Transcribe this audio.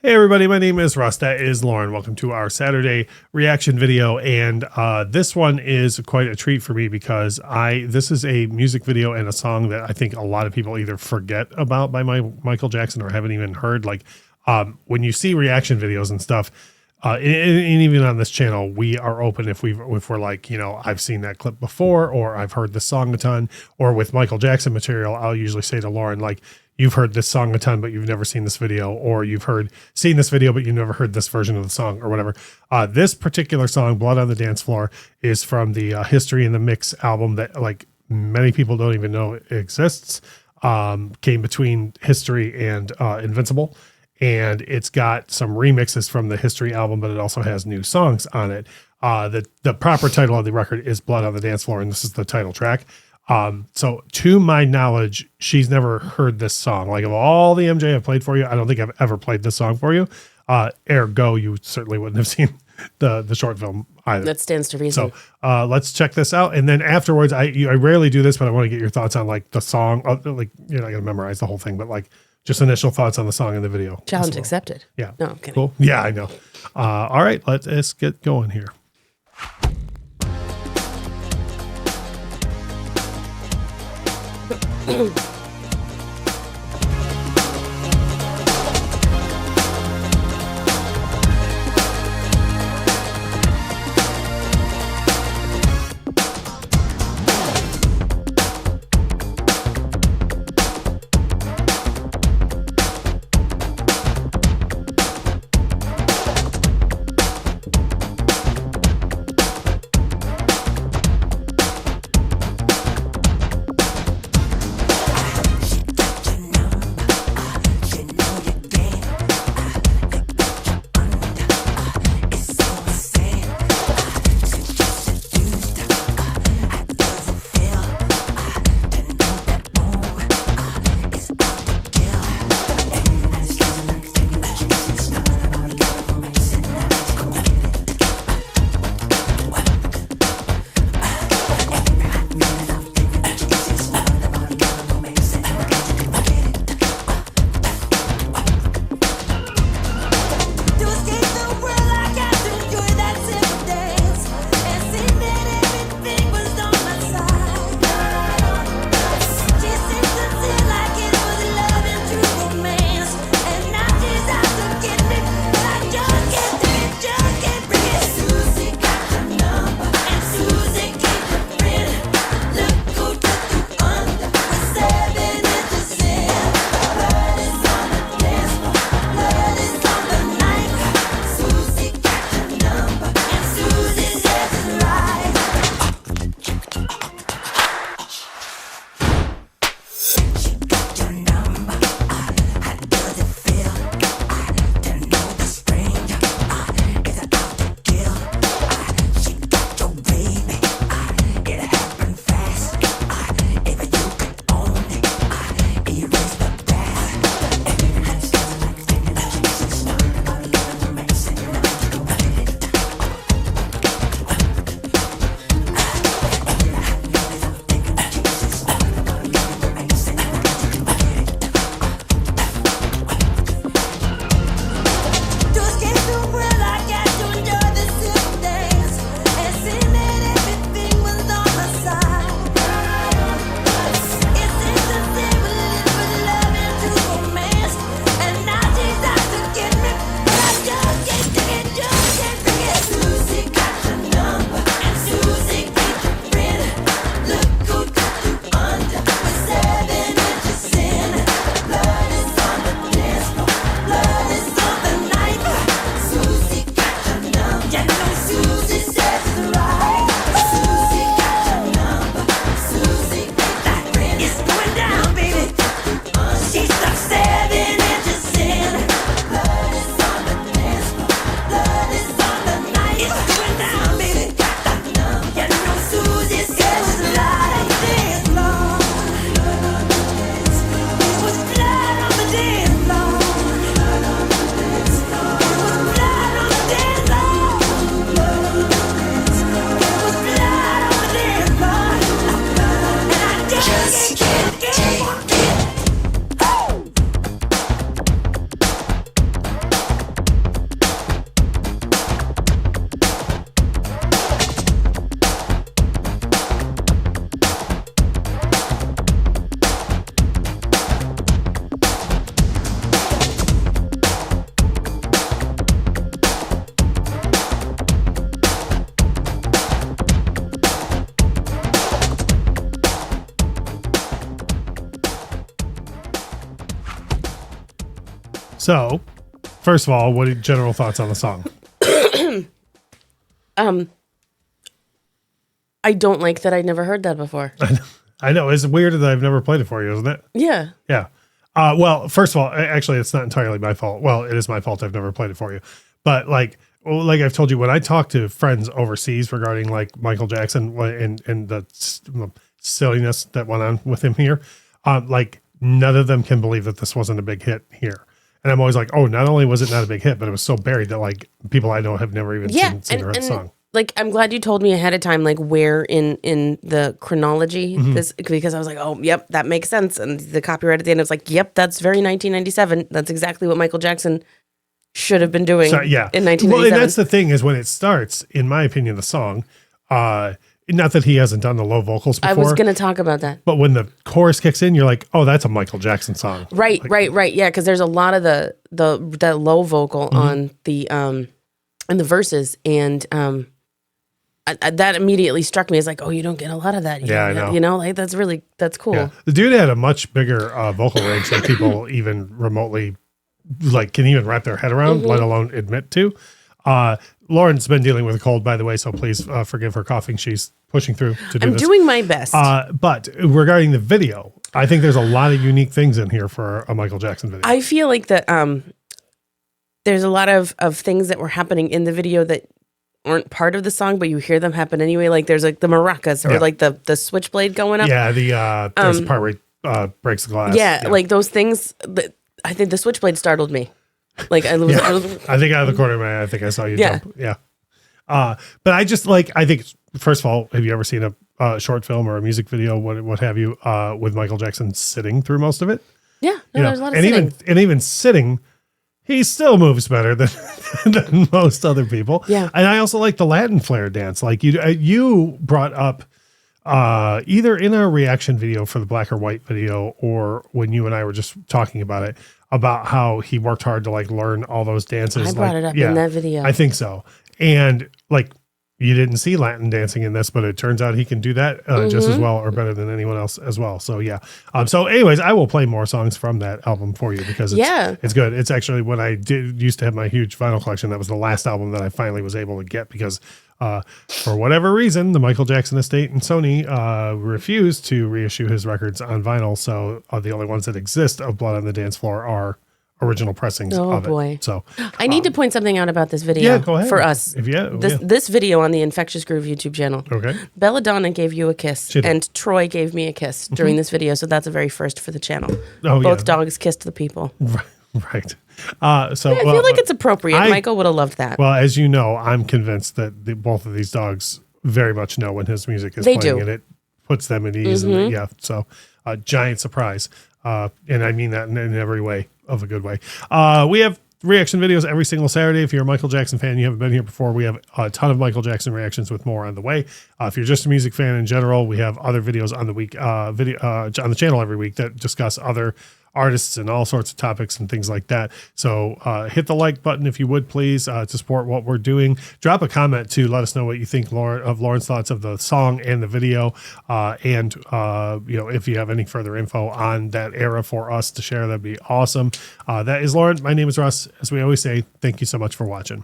Hey everybody, my name is Russ. That is Lauren. Welcome to our Saturday reaction video. And this one is quite a treat for me because this is a music video and a song that I think a lot of people either forget about by Michael Jackson or haven't even heard. Like when you see reaction videos and stuff, and even on this channel, we are open if we're like, you know, I've seen that clip before, or I've heard this song a ton, or with Michael Jackson material, I'll usually say to Lauren, like, you've heard this song a ton, but you've never seen this video, or you've seen this video, but you've never heard this version of the song or whatever. This particular song, Blood on the Dance Floor, is from the History in the Mix album that like many people don't even know exists. Came between History and Invincible. And it's got some remixes from the History album, but it also has new songs on it. The proper title of the record is Blood on the Dance Floor, and this is the title track. So to my knowledge, she's never heard this song. Like of all the MJ I've played for you, I don't think I've ever played this song for you. Ergo, you certainly wouldn't have seen the short film either. That stands to reason. So let's check this out. And then afterwards, I rarely do this, but I want to get your thoughts on like the song. Like you're not going to memorize the whole thing, but like just initial thoughts on the song and the video. Challenge accepted. Yeah. No, I'm kidding. Cool. Yeah, I know. All right, let's get going here. So, first of all, what are your general thoughts on the song? I don't like that. I'd never heard that before. I know. It's weird that I've never played it for you, isn't it? Yeah. Yeah. Well, first of all, actually, it's not entirely my fault. Well, it is my fault. I've never played it for you. But like I've told you, when I talk to friends overseas regarding like Michael Jackson and the silliness that went on with him here, like none of them can believe that this wasn't a big hit here. And I'm always like, oh, not only was it not a big hit, but it was so buried that like people I know have never even seen or heard the song. Like, I'm glad you told me ahead of time, like where in the chronology this, because I was like, oh, yep, that makes sense. And the copyright at the end was like, yep, that's very 1997. That's exactly what Michael Jackson should have been doing in 1997. Well, and that's the thing is when it starts, in my opinion, the song, not that he hasn't done the low vocals before. I was going to talk about that. But when the chorus kicks in, you're like, oh, that's a Michael Jackson song. Right, like, right. Yeah, because there's a lot of that low vocal on the in the verses, and that immediately struck me as like, oh, you don't get a lot of that. Yeah, I know. You know, like that's cool. Yeah. The dude had a much bigger vocal range than people even remotely like can even wrap their head around, let alone admit to. Lauren's been dealing with a cold, by the way, so please forgive her coughing. She's pushing through to do this. I'm doing my best. But regarding the video, I think there's a lot of unique things in here for a Michael Jackson video. I feel like that there's a lot of things that were happening in the video that aren't part of the song, but you hear them happen anyway. Like there's like the maracas or like the switchblade going up. Yeah, there's a part where he breaks the glass. Yeah, like those things. I think the switchblade startled me. Like I think out of the corner of my eye, I think I saw you jump. Yeah. But I just like, I think, first of all, have you ever seen a short film or a music video, what have you, with Michael Jackson sitting through most of it? Yeah, no, there's a lot of sitting. Even sitting, he still moves better than most other people. Yeah. And I also like the Latin flair dance. Like you brought up either in a reaction video for the black or white video, or when you and I were just talking about it, about how he worked hard to like learn all those dances. I brought it up in that video. I think so. And like, you didn't see Latin dancing in this, but it turns out he can do that just as well or better than anyone else as well. So yeah. So anyways, I will play more songs from that album for you because it's good. It's actually when I used to have my huge vinyl collection, that was the last album that I finally was able to get because for whatever reason, the Michael Jackson estate and Sony refused to reissue his records on vinyl. So the only ones that exist of Blood on the Dance Floor are original pressings of it. So I need to point something out about this video. Yeah, go ahead. For us. This video on the Infectious Groove YouTube channel. Okay. Belladonna gave you a kiss and Troy gave me a kiss during this video. So that's a very first for the channel. Both dogs kissed the people. Right. I feel like it's appropriate. Michael would have loved that. Well, as you know, I'm convinced that both of these dogs very much know when his music is playing, and it puts them at ease. And so a giant surprise. And I mean that in every way of a good way. We have reaction videos every single Saturday. If you're a Michael Jackson fan, you haven't been here before, we have a ton of Michael Jackson reactions with more on the way. If you're just a music fan in general, we have other videos on the week, on the channel every week that discuss other artists and all sorts of topics and things like that. So hit the like button if you would, please, to support what we're doing. Drop a comment to let us know what you think, Lauren's thoughts of the song and the video, and if you have any further info on that era for us to share, that'd be awesome. That is Lauren. My name is Russ. As we always say, thank you so much for watching.